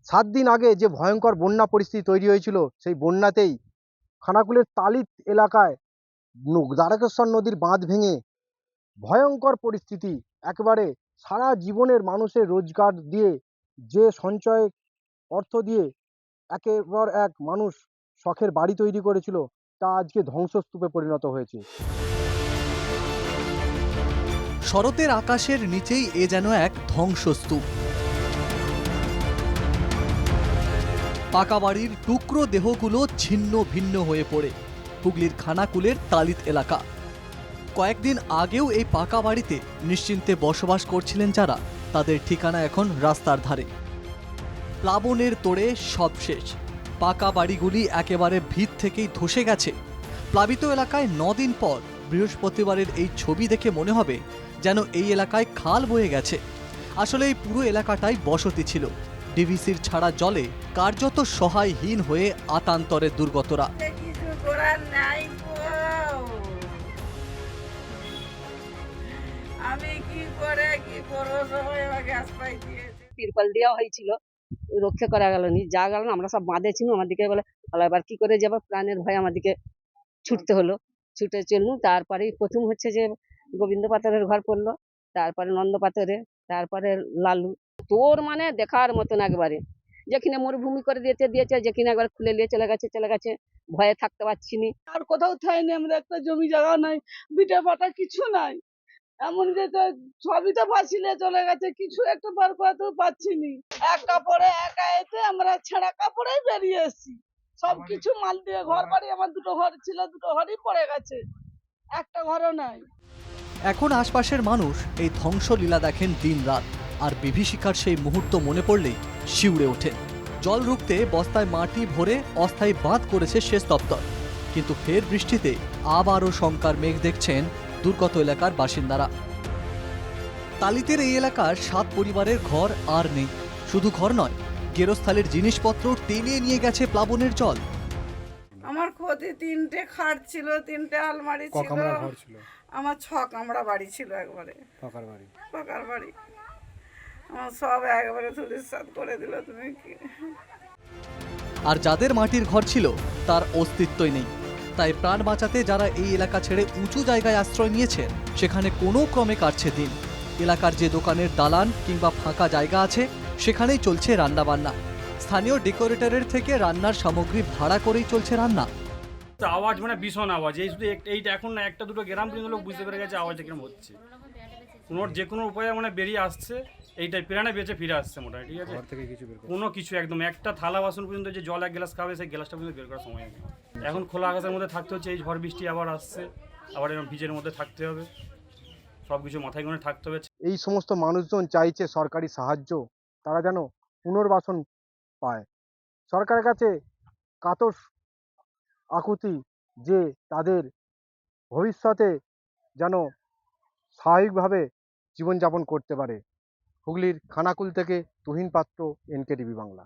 7 দিন আগে যে ভয়ঙ্কর বন্যা পরিস্থিতি তৈরি হয়েছিল, সেই বন্যাতেই খানাকুলের তালিত এলাকায় দ্বারকেশ্বর নদীর বাঁধ ভেঙে ভয়ঙ্কর পরিস্থিতি। একেবারে সারা জীবনের মানুষের রোজগার দিয়ে, যে সঞ্চয় অর্থ দিয়ে একের পর এক মানুষ শখের বাড়ি তৈরি করেছিল, তা আজকে ধ্বংসস্তূপে পরিণত হয়েছে। শরতের আকাশের নিচেই এ যেন এক ধ্বংসস্তূপ। পাকা বাড়ির টুকরো দেহগুলো ছিন্ন ভিন্ন হয়ে পড়ে হুগলির খানাকুলের তালিত এলাকা। কয়েকদিন আগেও এই পাকা বাড়িতে নিশ্চিন্তে বসবাস করছিলেন যারা, তাদের ঠিকানা এখন রাস্তার ধারে। প্লাবনের তোড়ে সব শেষ। পাকা বাড়িগুলি একেবারে ভিত থেকেই ধসে গেছে। প্লাবিত এলাকায় 9 দিন পর বৃহস্পতিবারের এই ছবি দেখে মনে হবে যেন এই এলাকায় খাল বয়ে গেছে। আসলে এই পুরো এলাকাটাই বসতি ছিল। ডিভিসির ছাড়া জলে কার্যত সহায়হীন হয়ে আতান্তরে দুর্গতরা। আমি কি করে কি করবো, সবাই আমার গ্যাস পাই দিয়েছে। তিরপল দেওয়া হয়েছিল, রক্ষা করা গেল নি, যা গেল না, আমরা সব বাঁধে ছিল। আমাদেরকে বলে ভালো, এবার কি করে যাবো, প্রাণের ভয় আমাদেরকে ছুটতে হলো। ছুটে চললুম। তারপরে প্রথম হচ্ছে যে গোবিন্দ পাথরের ঘর পড়লো, তারপরে নন্দ পাথরে, তারপরে লালু। তোর মানে দেখার মতন একবারে, যেখানে মরুভূমি করে দিয়েছে, যেখানে একবার খুলে নিয়ে চলে গেছে, ভয়ে থাকতে পারছি নি। আর কোথাও থাইনি, আমরা একটা জমি জায়গা নাই, বিটা বাটা কিছু নাই। এমন যে সবই তো ফাঁসিলে চলে গেছে, কিছু একটা বার করতেও পারছি নি। এক কাপড়ে একা এতে আমরা ছেঁড়া কাপড়েই বেরিয়ে এসেছি। সবকিছু মাল দিয়ে ঘর বাড়ি, আমার 2টো ঘর ছিল, 2টো ঘরই পড়ে গেছে, একটা ঘরও নাই। এখন আশপাশের মানুষ এই ধ্বংসলীলা দেখেন দিনরাত, আর বিভীষিকার সেই মুহূর্ত মনে পড়লেই শিউরে ওঠেন। জল রুখতে বস্তায় মাটি ভরে অস্থায়ী বাঁধ করেছে সেচ দপ্তর, কিন্তু ফের বৃষ্টিতে আবারও শঙ্কার মেঘ দেখছেন দুর্গত এলাকার বাসিন্দারা। তালিতের এই এলাকার 7 পরিবারের ঘর আর নেই। শুধু ঘর নয়, গেরস্থালির জিনিসপত্র টেনে নিয়ে গেছে প্লাবনের জল। আমার ক্ষতি, 3টে খাট ছিল, 3টে আলমারি ছিল, আমার 6 কামরা বাড়ি ছিল, একবারে পাকার বাড়ি। আমার সব একবারে ধুলিস্যাৎ করে দিল। তুমি কি, আর যাদের মাটির ঘর ছিল তার অস্তিত্বই নেই। তাই প্রাণ বাঁচাতে যারা এই এলাকা ছেড়ে উঁচু জায়গায় আশ্রয় নিয়েছেন, সেখানে কোনো ক্রমে কাটছে দিন। এলাকার যে দোকানের দালান কিংবা ফাঁকা জায়গা আছে, সেখানেই চলছে রান্নাবান্না। স্থানীয় ডেকোরেটরের থেকে রান্নার সামগ্রী ভাড়া করেই চলছে রান্না। আওয়াজ মানে ভীষণ আওয়াজ। এই শুধু এইটা এখন না, একটা দুটো গ্রাম পর্যন্ত লোক বুঝতে পেরে গেছে আওয়াজটা কিরকম হচ্ছে। যে কোনো উপায়ে মানে বেরিয়ে আসছে, এইটাই প্রাণে বেঁচে ফিরে আসছে মোটামুটি। ঠিক আছে, কোনো কিছু একদম একটা থালা বাসন পর্যন্ত, যে জল 1 গ্লাস খাবে সেই গ্লাসটা পর্যন্ত বের করার সময় নেই। এখন খোলা আকাশের মধ্যে থাকতে হচ্ছে, এই ঝড় বৃষ্টি আবার আসছে, আবার এরকম ভিজের মধ্যে থাকতে হবে, সব কিছু মাথায় করে থাকতে হবে। এই সমস্ত মানুষজন চাইছে সরকারি সাহায্য, তারা যেন পুনর্বাসন পায়। সরকারের কাছে কাতর আকুতি যে তাদের ভবিষ্যতে যেন স্বাভাবিকভাবে জীবনযাপন করতে পারে। হুগলির খানাকুল থেকে তুহিন পাত্র, NKTV বাংলা।